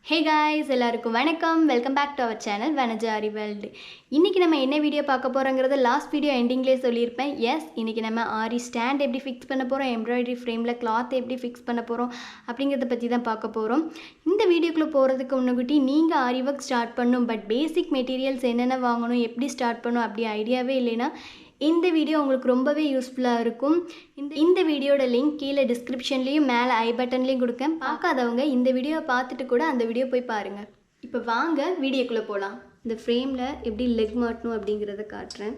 Hey guys, எல்லாருக்கும் வணக்கம். Welcome back to our channel Vanajari World. இன்றைக்கி நம்ம என்ன வீடியோ பார்க்க போகிறோங்கிறது லாஸ்ட் வீடியோ எண்டிங்லேயே சொல்லியிருப்பேன். எஸ், இன்றைக்கி நம்ம ஆரி ஸ்டாண்ட் எப்படி ஃபிக்ஸ் பண்ண போகிறோம், எம்ப்ராய்டரி ஃப்ரேமில் கிளாத் எப்படி ஃபிக்ஸ் பண்ண போகிறோம் அப்படிங்கிறத பற்றி தான் பார்க்க போகிறோம். இந்த வீடியோக்குள்ளே போகிறதுக்கு முன்னாடி நீங்கள் ஆரி ஒர்க் ஸ்டார்ட் பண்ணணும், பட் பேசிக் மெட்டீரியல்ஸ் என்னென்ன வாங்கணும், எப்படி ஸ்டார்ட் பண்ணணும் அப்படி ஐடியாவே இல்லைன்னா இந்த வீடியோ உங்களுக்கு ரொம்பவே யூஸ்ஃபுல்லாக இருக்கும். இந்த வீடியோட லிங்க் கீழே டிஸ்கிரிப்ஷன்லேயும் மேலே ஐ பட்டன்லேயும் கொடுக்கேன். பார்க்காதவங்க இந்த வீடியோவை பார்த்துட்டு கூட அந்த வீடியோ போய் பாருங்கள். இப்போ வாங்க வீடியோக்குள்ளே போகலாம். இந்த ஃப்ரேமில் எப்படி லெக் மாட்டணும் அப்படிங்கிறத காட்டுறேன்.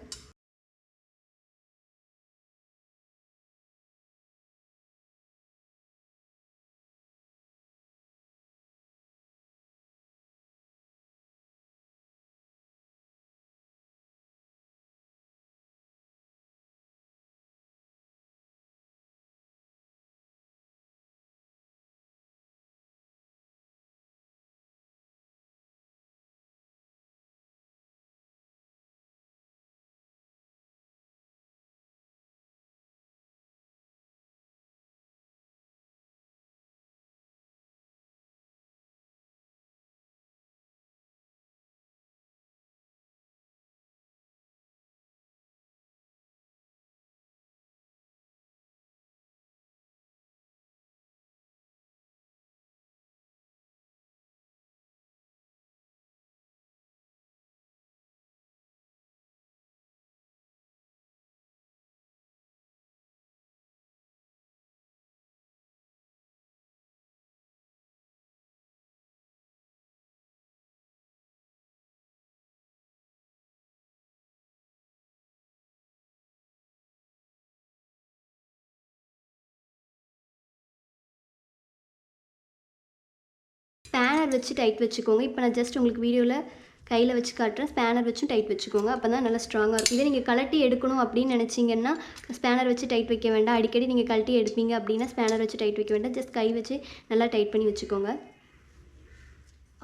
ஸ்பேனர் வச்சு டைட் வச்சுக்கோங்க. இப்போ நான் ஜஸ்ட் உங்களுக்கு வீடியோவில் கையில் வச்சு காட்டுறேன். ஸ்பேனர் வச்சும் டைட் வச்சுக்கோங்க, அப்போ தான் நல்லா ஸ்ட்ராங்காக இருக்கும். இதே நீங்கள் கழட்டி எடுக்கணும் அப்படின்னு நினச்சிங்கன்னா ஸ்பேனர் வச்சு டைட் வைக்க வேண்டாம். அடிக்கடி நீங்கள் கழட்டி எடுப்பீங்க அப்படின்னா ஸ்பேனர் வச்சு டைட் வைக்க வேண்டாம். ஜஸ்ட் கை வச்சு நல்லா டைட் பண்ணி வச்சுக்கோங்க.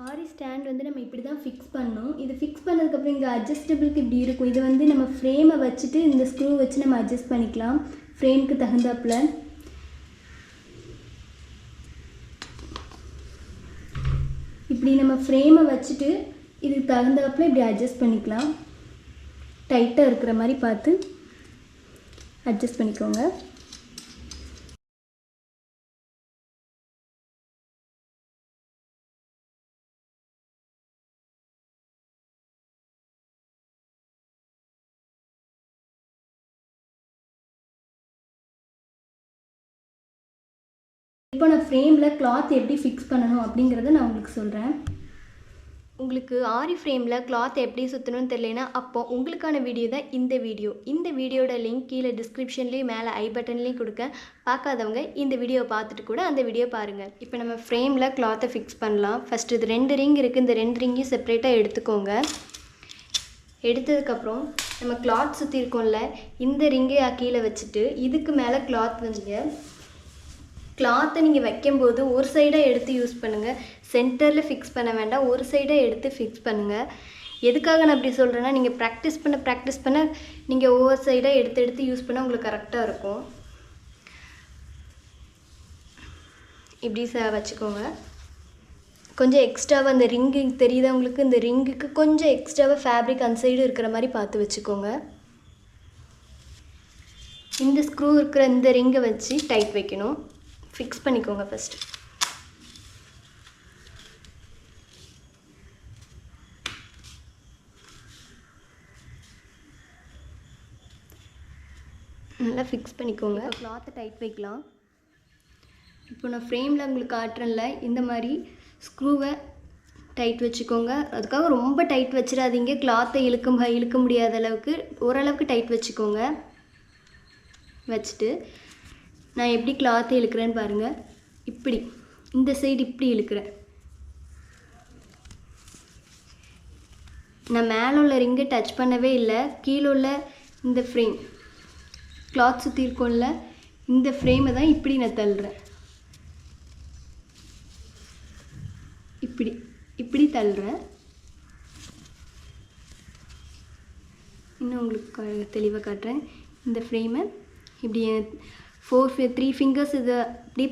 ஆரி ஸ்டாண்ட் நம்ம இப்படி தான் ஃபிக்ஸ் பண்ணணும். இது ஃபிக்ஸ் பண்ணதுக்கப்புறம் இங்கே அட்ஜஸ்டபிளுக்கு இப்படி இருக்கும். இது நம்ம ஃப்ரேமை வச்சுட்டு இந்த ஸ்க்ரூ வச்சு நம்ம அட்ஜஸ்ட் பண்ணிக்கலாம் ஃப்ரேமுக்கு தகுந்தாப்பில். இப்படி நம்ம ஃப்ரேமை வச்சுட்டு இதுக்கு தகுந்தாப்பில் இப்படி அட்ஜஸ்ட் பண்ணிக்கலாம். டைட்டாக இருக்கிற மாதிரி பார்த்து அட்ஜஸ்ட் பண்ணிக்கோங்க. இப்போ நான் ஃப்ரேமில் கிளாத் எப்படி ஃபிக்ஸ் பண்ணணும் அப்படிங்கிறத நான் உங்களுக்கு சொல்கிறேன். உங்களுக்கு ஆரி ஃப்ரேமில் கிளாத் எப்படி சுற்றணும்னு தெரியலனா அப்போது உங்களுக்கான வீடியோ தான் இந்த வீடியோ. இந்த வீடியோட லிங்க் கீழே டிஸ்கிரிப்ஷன்லேயும் மேலே ஐ பட்டன்லேயும் கொடுக்க. பார்க்காதவங்க இந்த வீடியோ பார்த்துட்டு கூட அந்த வீடியோ பாருங்கள். இப்போ நம்ம ஃப்ரேமில் கிளாத்தை ஃபிக்ஸ் பண்ணலாம். ஃபஸ்ட்டு இது 2 ரிங் இருக்குது. இந்த 2 ரிங்கையும் செப்பரேட்டாக எடுத்துக்கோங்க. எடுத்ததுக்கப்புறம் நம்ம கிளாத் சுற்றிருக்கோம்ல, இந்த ரிங்கை கீழே வச்சுட்டு இதுக்கு மேலே கிளாத்தை நீங்கள் வைக்கும்போது ஒரு சைடாக எடுத்து யூஸ் பண்ணுங்கள். சென்டரில் ஃபிக்ஸ் பண்ண வேண்டாம், ஒரு சைடாக எடுத்து ஃபிக்ஸ் பண்ணுங்கள். எதுக்காக நான் அப்படி சொல்கிறேன்னா, நீங்கள் ப்ராக்டிஸ் பண்ண நீங்கள் ஒவ்வொரு சைடாக எடுத்து யூஸ் பண்ணால் உங்களுக்கு கரெக்டாக இருக்கும். இப்படி வச்சுக்கோங்க. கொஞ்சம் எக்ஸ்ட்ராவாக அந்த ரிங்கு தெரியுதா உங்களுக்கு? இந்த ரிங்குக்கு கொஞ்சம் எக்ஸ்ட்ராவாக ஃபேப்ரிக் அந்த சைடு இருக்கிற மாதிரி பார்த்து வச்சுக்கோங்க. இந்த ஸ்க்ரூ இருக்கிற இந்த ரிங்கை வச்சு டைட் வைக்கணும். ஃபிக்ஸ் பண்ணிக்கோங்க ஃபஸ்ட்டு. நல்லா ஃபிக்ஸ் பண்ணிக்கோங்க. இப்போ கிளாத்தை டைட் வைக்கலாம். இப்போ நான் ஃப்ரேமில் உங்களுக்கு காட்டுறேன்ல, இந்த மாதிரி ஸ்க்ரூவை டைட் வச்சுக்கோங்க. அதுக்காக ரொம்ப டைட் வச்சிடாதீங்க. கிளாத்தை இழுக்க முடியாத அளவுக்கு ஓரளவுக்கு டைட் வச்சுக்கோங்க. வச்சுட்டு நான் எப்படி கிளாத்தை இழுக்கிறேன்னு பாருங்கள். இப்படி இந்த சைடு இப்படி இழுக்கிறேன். நான் மேலே உள்ள ரிங்கை டச் பண்ணவே இல்லை. கீழே உள்ள இந்த ஃப்ரேம் கிளாத் சுற்றி இருக்கோம்ல, இந்த ஃப்ரேமை தான் இப்படி நான் தள்ளுறேன். இப்படி தள்ளுறேன். இன்னும் உங்களுக்கு தெளிவாக காட்டுறேன். இந்த ஃப்ரேமை இப்படி 3 ஃபிங்கர்ஸ் இதை இப்படி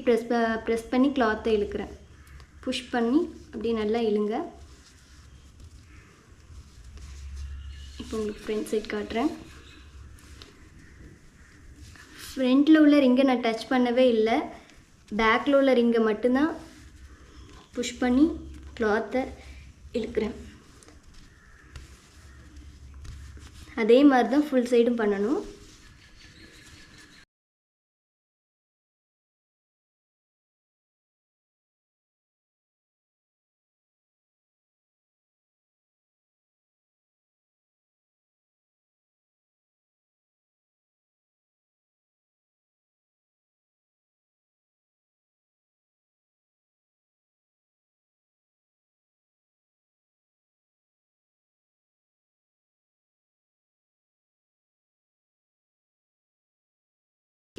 ப்ரெஸ் பண்ணி கிளாத்தை இழுக்கிறேன். புஷ் பண்ணி அப்படியே நல்லா இழுங்க. இப்போ உங்களுக்கு ஃப்ரண்ட் சைட் காட்டுறேன். ஃப்ரண்ட்டில் உள்ள ரிங்கை நான் டச் பண்ணவே இல்லை, பேக்கில் உள்ள ரிங்கை மட்டும்தான் புஷ் பண்ணி கிளாத்தை இழுக்கிறேன். அதே மாதிரி தான் ஃபுல் சைடும் பண்ணணும்.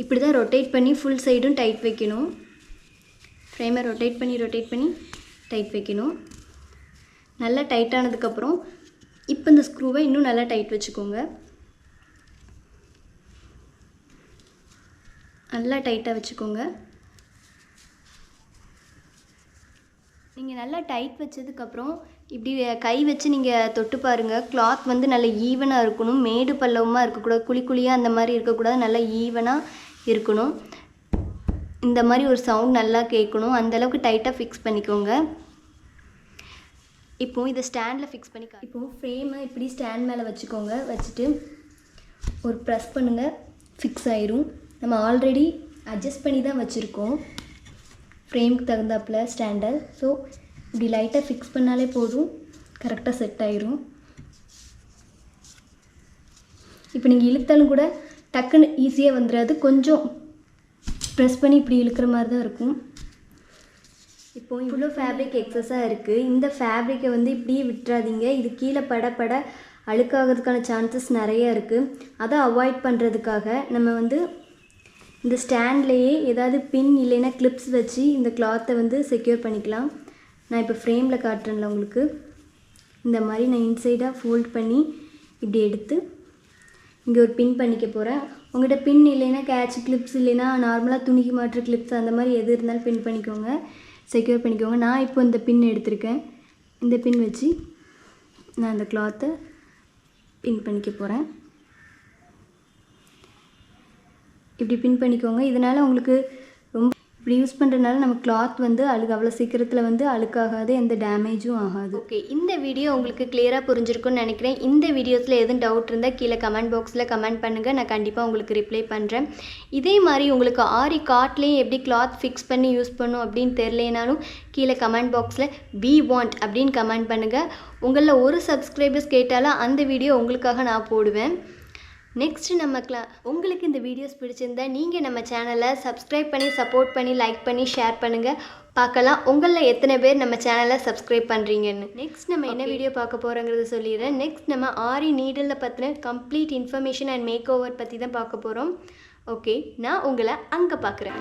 இப்படி தான் ரொட்டேட் பண்ணி ஃபுல் சைடும் டைட் வைக்கணும். ஃப்ரேமை ரொட்டேட் பண்ணி டைட் வைக்கணும். நல்லா டைட் ஆனதுக்கப்புறம் இப்போ இந்த ஸ்க்ரூவை இன்னும் நல்லா டைட் வச்சுக்கோங்க. நல்லா டைட்டாக வச்சுக்கோங்க. நீங்கள் நல்லா டைட் வச்சதுக்கப்புறம் இப்படி கை வச்சு நீங்கள் தொட்டு பாருங்கள். கிளாத் வந்து நல்லா ஈவனாக இருக்கணும், மேடு பள்ளவமாக இருக்கக்கூடாது, குழி குழியாக அந்த மாதிரி இருக்கக்கூடாது, நல்லா ஈவனாக இருக்கணும். இந்த மாதிரி ஒரு சவுண்ட் நல்லா கேட்கணும், அந்தளவுக்கு டைட்டாக ஃபிக்ஸ் பண்ணிக்கோங்க. இப்போது இதை ஸ்டாண்டில் ஃபிக்ஸ் பண்ணி இப்போது ஃப்ரேமை இப்படி ஸ்டாண்ட் மேலே வச்சுக்கோங்க. வச்சுட்டு ஒரு ப்ரெஸ் பண்ணுங்கள், ஃபிக்ஸ் ஆயிரும். நம்ம ஆல்ரெடி அட்ஜஸ்ட் பண்ணி தான் வச்சுருக்கோம் ஃப்ரேமுக்கு தகுந்தாப்பில் ஸ்டாண்டை. ஸோ இப்படி லைட்டாக ஃபிக்ஸ் பண்ணாலே போதும், கரெக்டாக செட் ஆயிரும். இப்போ நீங்கள் இழுத்தாலும் கூட டக்குன்னு ஈஸியாக வந்துடாது, கொஞ்சம் ப்ரெஸ் பண்ணி இப்படி இழுக்கிற மாதிரி தான் இருக்கும். இப்போது இவ்வளோ ஃபேப்ரிக் எக்ஸஸாக இருக்குது. இந்த ஃபேப்ரிக்கை வந்து இப்படியே விட்டுறாதீங்க. இது கீழே பட அழுக்காகிறதுக்கான சான்சஸ் நிறையா இருக்குது. அதை அவாய்ட் பண்ணுறதுக்காக நம்ம வந்து இந்த ஸ்டாண்ட்லேயே ஏதாவது பின் இல்லைன்னா கிளிப்ஸ் வச்சு இந்த கிளாத்தை வந்து செக்யூர் பண்ணிக்கலாம். நான் இப்போ ஃப்ரேமில் காட்டுறேன்ல உங்களுக்கு, இந்த மாதிரி நான் இன்சைடாக ஃபோல்ட் பண்ணி இப்படி எடுத்து இங்கே ஒரு பின் பண்ணிக்க போகிறேன். உங்கள்கிட்ட பின் இல்லைன்னா கேட்ச் கிளிப்ஸ் இல்லைன்னா நார்மலாக துணிக்கு மாட்டுற கிளிப்ஸ் அந்த மாதிரி எது இருந்தாலும் பின் பண்ணிக்கோங்க, செக்யூர் பண்ணிக்கோங்க. நான் இப்போ இந்த பின் எடுத்திருக்கேன். இந்த பின் வச்சு நான் அந்த கிளாத்தை பின் பண்ணிக்க போகிறேன். இப்படி பின் பண்ணிக்கோங்க. இதனால் உங்களுக்கு ரொம்ப இப்படி யூஸ் பண்ணுறதுனால நம்ம கிளாத் வந்து அவ்வளோ சீக்கிரத்தில் வந்து அழுக்காகாது, எந்த டேமேஜும் ஆகாது. ஓகே, இந்த வீடியோ உங்களுக்கு கிளியராக புரிஞ்சிருக்குன்னு நினைக்கிறேன். இந்த வீடியோஸில் எதுவும் டவுட் இருந்தால் கீழே கமெண்ட் பாக்ஸில் கமெண்ட் பண்ணுங்கள், நான் கண்டிப்பாக உங்களுக்கு ரிப்ளை பண்ணுறேன். இதே மாதிரி உங்களுக்கு ஆரி காட்லேயும் எப்படி கிளாத் ஃபிக்ஸ் பண்ணி யூஸ் பண்ணும் அப்படின்னு தெரியலனாலும் கீழே கமெண்ட் பாக்ஸில் வி வாண்ட் அப்படின்னு கமெண்ட் பண்ணுங்கள். உங்களில் ஒரு சப்ஸ்கிரைபர்ஸ் கேட்டாலும் அந்த வீடியோ உங்களுக்காக நான் போடுவேன். நெக்ஸ்ட்டு நம்ம உங்களுக்கு இந்த வீடியோஸ் பிடிச்சிருந்தா நீங்கள் நம்ம சேனலை சப்ஸ்கிரைப் பண்ணி சப்போர்ட் பண்ணி லைக் பண்ணி ஷேர் பண்ணுங்கள். பார்க்கலாம் உங்களில் எத்தனை பேர் நம்ம சேனலை சப்ஸ்கிரைப் பண்ணுறீங்கன்னு. நெக்ஸ்ட் நம்ம என்ன வீடியோ பார்க்க போகிறோங்கிறத சொல்லிடுறேன். நெக்ஸ்ட் நம்ம ஆரி நீடிலில் பற்றின complete information and make over பற்றி தான் பார்க்க போகிறோம். ஓகே, நான் உங்களை அங்கே பார்க்குறேன்.